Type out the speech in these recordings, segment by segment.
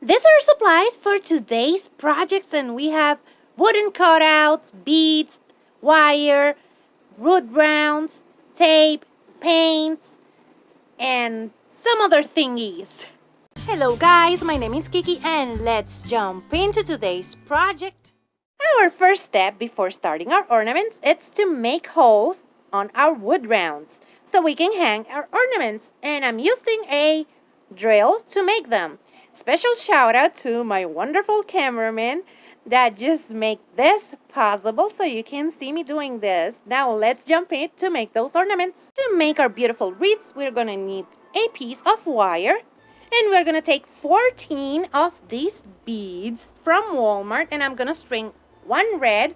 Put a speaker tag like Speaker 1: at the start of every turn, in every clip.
Speaker 1: These are supplies for today's projects, and we have wooden cutouts, beads, wire, wood rounds, tape, paints, and some other thingies. Hello guys, my name is Kiki and let's jump into today's project. Our first step before starting our ornaments is to make holes on our wood rounds so we can hang our ornaments, and I'm using a drill to make them. Special shout out to my wonderful cameraman that just make this possible so you can see me doing this. Now let's jump in to make those ornaments. To make our beautiful wreaths, we're gonna need a piece of wire, and we're gonna take 14 of these beads from Walmart, and I'm gonna string one red,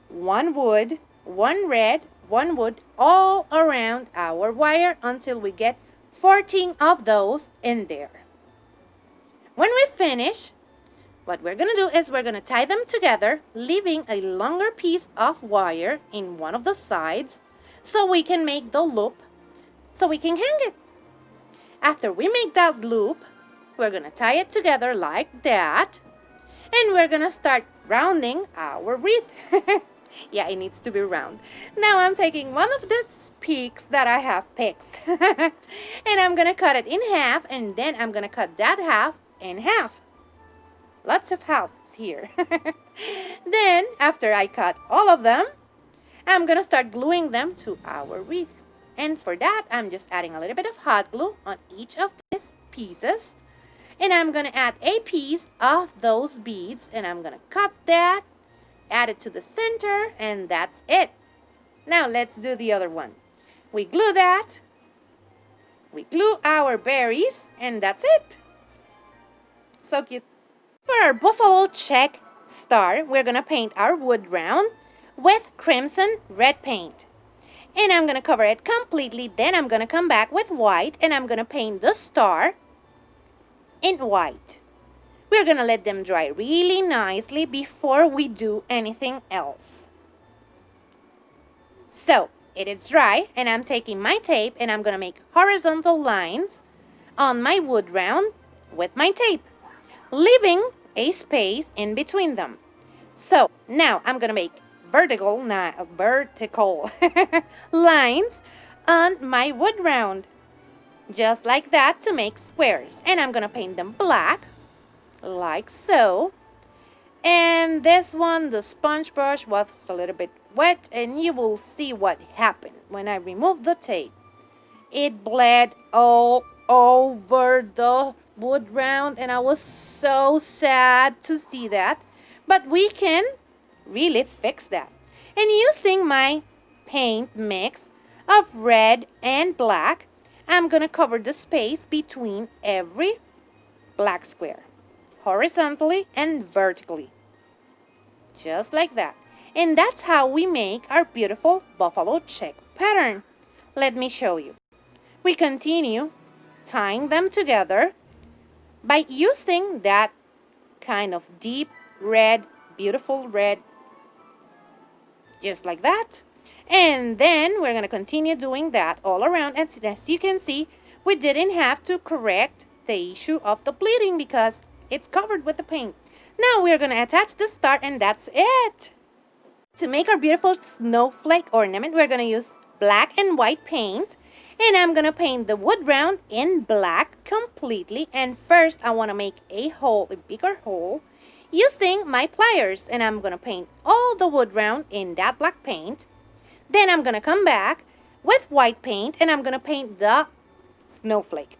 Speaker 1: one wood, one red, one wood all around our wire until we get 14 of those in there. When we finish, what we're gonna do is we're gonna tie them together, leaving a longer piece of wire in one of the sides so we can make the loop so we can hang it. After we make that loop, we're gonna tie it together like that, and we're gonna start rounding our wreath. Yeah, it needs to be round. Now I'm taking one of these peaks that I have picked and I'm gonna cut it in half, and then I'm gonna cut that half in half. Lots of halves here. Then after I cut all of them, I'm gonna start gluing them to our wreath. And for that, I'm just adding a little bit of hot glue on each of these pieces. And I'm gonna add a piece of those beads, and I'm gonna cut that, add it to the center, and that's it. Now let's do the other one. We glue that, we glue our berries, and that's it. So cute. For our buffalo check star, we're gonna paint our wood round with crimson red paint. And I'm gonna cover it completely, then I'm gonna come back with white and I'm gonna paint the star in white. We're gonna let them dry really nicely before we do anything else. So it is dry, and I'm taking my tape and I'm gonna make horizontal lines on my wood round with my tape, leaving a space in between them. So now I'm gonna make vertical lines on my wood round, just like that, to make squares. And I'm gonna paint them black, like so. And this one, the sponge brush was a little bit wet, and you will see what happened when I removed the tape. It bled all over the wood round, and I was so sad to see that. But we can really fix that. And using my paint mix of red and black, I'm gonna cover the space between every black square, horizontally and vertically, just like that. And that's how we make our beautiful buffalo check pattern. Let me show you. We continue tying them together by using that kind of deep red, beautiful red, just like that. And then we're gonna continue doing that all around. And as you can see, we didn't have to correct the issue of the bleeding because it's covered with the paint. Now we're gonna attach the star, and that's it. To make our beautiful snowflake ornament, we're gonna use black and white paint, and I'm gonna paint the wood round in black completely. And first I wanna make a hole, a bigger hole, using my pliers, and I'm gonna paint all the wood round in that black paint. Then I'm gonna come back with white paint and I'm gonna paint the snowflake.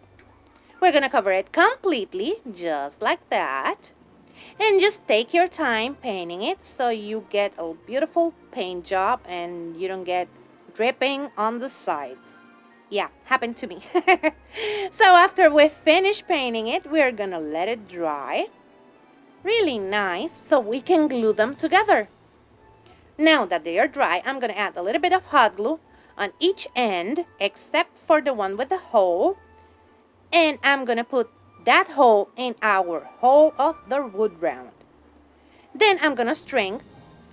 Speaker 1: We're gonna cover it completely, just like that. And just take your time painting it so you get a beautiful paint job and you don't get dripping on the sides. Yeah, happened to me. So after we finish painting it, we're gonna let it dry really nice so we can glue them together. Now that they are dry, I'm gonna add a little bit of hot glue on each end except for the one with the hole, and I'm gonna put that hole in our hole of the wood round. Then I'm gonna string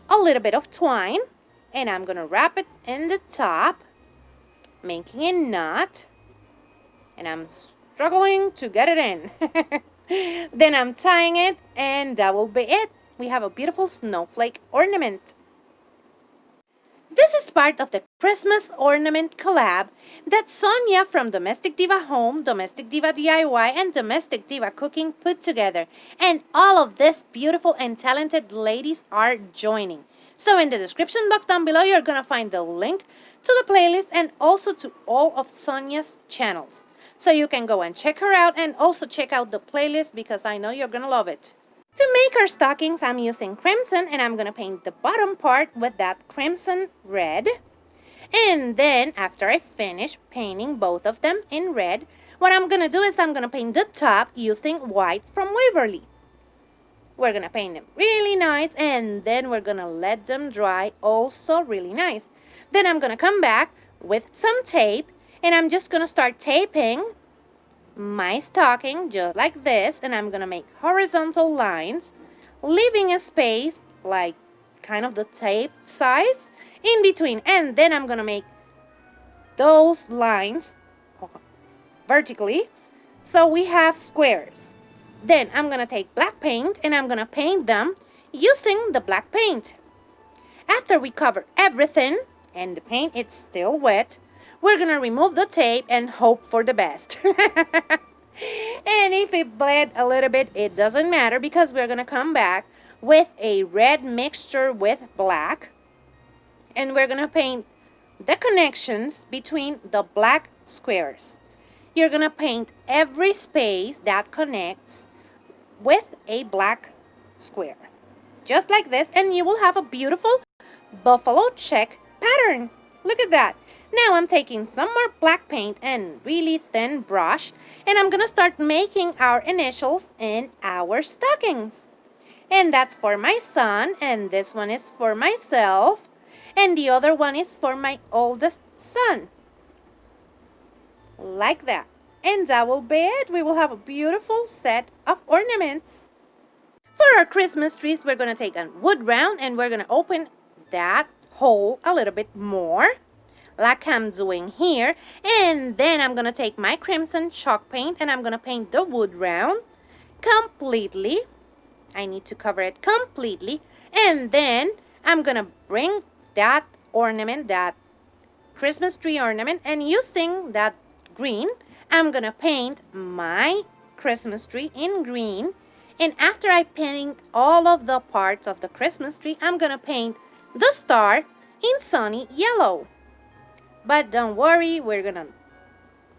Speaker 1: a little bit of twine and I'm gonna wrap it in the top, making a knot, and I'm struggling to get it in. Then I'm tying it, and that will be it. We have a beautiful snowflake ornament. This is part of the Christmas ornament collab that Sonia from Domestic Diva Home, Domestic Diva DIY, and Domestic Diva Cooking put together. And all of these beautiful and talented ladies are joining. So in the description box down below, you're going to find the link to the playlist and also to all of Sonia's channels. So you can go and check her out and also check out the playlist because I know you're going to love it. To make our stockings, I'm using crimson and I'm going to paint the bottom part with that crimson red. And then after I finish painting both of them in red, what I'm going to do is I'm going to paint the top using white from Waverly. We're going to paint them really nice and then we're going to let them dry also really nice. Then I'm going to come back with some tape and I'm just going to start taping my stocking just like this, and I'm gonna make horizontal lines, leaving a space like kind of the tape size in between, and then I'm gonna make those lines vertically so we have squares. Then I'm gonna take black paint and I'm gonna paint them using the black paint. After we cover everything and the paint is still wet, we're gonna remove the tape and hope for the best. And if it bled a little bit, it doesn't matter because we're gonna come back with a red mixture with black. And we're gonna paint the connections between the black squares. You're gonna paint every space that connects with a black square. Just like this, and you will have a beautiful buffalo check pattern. Look at that. Now I'm taking some more black paint and really thin brush, and I'm gonna start making our initials in our stockings. And that's for my son, and this one is for myself, and the other one is for my oldest son. Like that. And that will be it. We will have a beautiful set of ornaments. For our Christmas trees, we're gonna take a wood round and we're gonna open that hole a little bit more, like I'm doing here, and then I'm gonna take my crimson chalk paint and I'm gonna paint the wood round completely. I need to cover it completely, and then I'm gonna bring that ornament, that Christmas tree ornament, and using that green, I'm gonna paint my Christmas tree in green. And after I paint all of the parts of the Christmas tree, I'm gonna paint the star in sunny yellow. But don't worry, we're gonna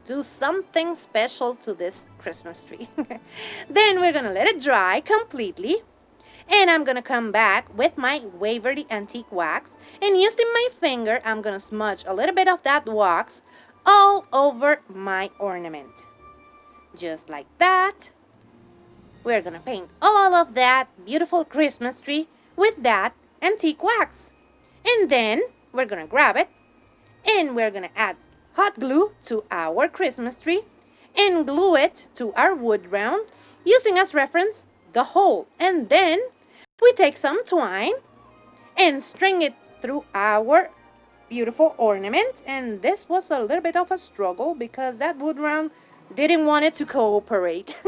Speaker 1: do something special to this Christmas tree. Then we're gonna let it dry completely. And I'm gonna come back with my Waverly Antique Wax. And using my finger, I'm gonna smudge a little bit of that wax all over my ornament. Just like that. We're gonna paint all of that beautiful Christmas tree with that antique wax. And then we're gonna grab it and we're gonna add hot glue to our Christmas tree and glue it to our wood round using as reference the hole. And then we take some twine and string it through our beautiful ornament. And this was a little bit of a struggle because that wood round didn't want it to cooperate.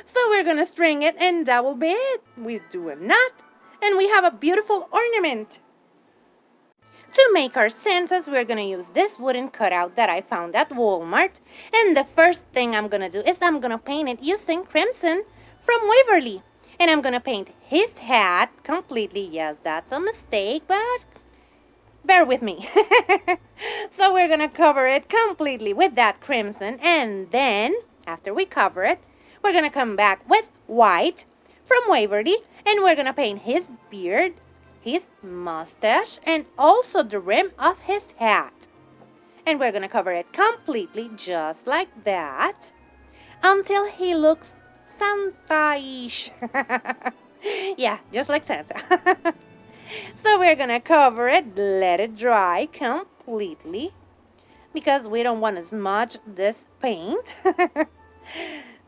Speaker 1: So we're gonna string it and that will be it. We do a knot and we have a beautiful ornament. To make our Santas, we're gonna use this wooden cutout that I found at Walmart. And the first thing I'm gonna do is I'm gonna paint it using crimson from Waverly. And I'm gonna paint his hat completely. Yes, that's a mistake, but bear with me. So we're gonna cover it completely with that crimson. And then, after we cover it, we're gonna come back with white from Waverly. And we're gonna paint his beard, his mustache, and also the rim of his hat. And we're gonna cover it completely just like that until he looks Santa-ish. Yeah, just like Santa. So we're gonna cover it, let it dry completely because we don't want to smudge this paint.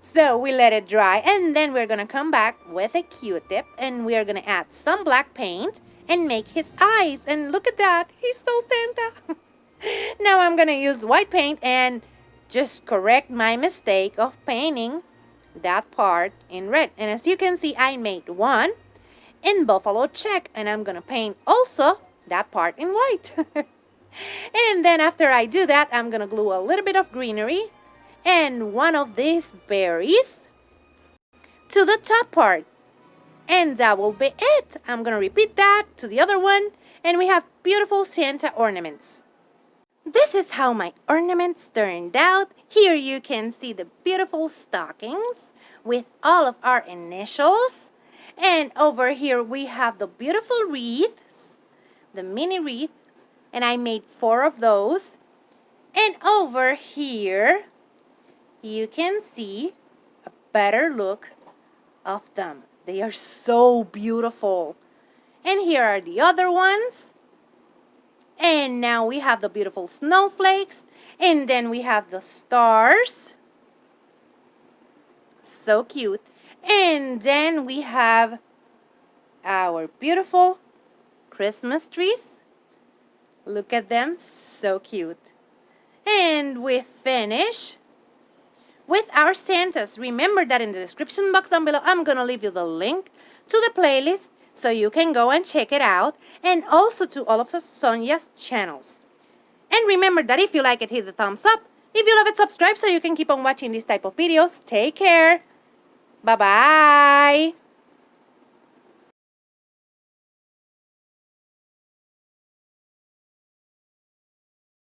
Speaker 1: So we let it dry and then we're gonna come back with a Q-tip and we're gonna add some black paint and make his eyes. And look at that, he's so Santa. Now I'm gonna use white paint and just correct my mistake of painting that part in red. And as you can see, I made one in buffalo check, and I'm gonna paint also that part in white. And then after I do that, I'm gonna glue a little bit of greenery and one of these berries to the top part. And that will be it. I'm gonna repeat that to the other one, and we have beautiful Santa ornaments. This is how my ornaments turned out. Here you can see the beautiful stockings with all of our initials. And over here we have the beautiful wreaths, the mini wreaths, and I made 4 of those. And over here you can see a better look of them. They are so beautiful. And here are the other ones. And now we have the beautiful snowflakes. And then we have the stars. So cute. And then we have our beautiful Christmas trees. Look at them, so cute. And we finish with our Santas. Remember that in the description box down below, I'm gonna leave you the link to the playlist so you can go and check it out, and also to all of Sonia's channels. And remember that if you like it, hit the thumbs up. If you love it, subscribe so you can keep on watching these type of videos. Take care. Bye-bye.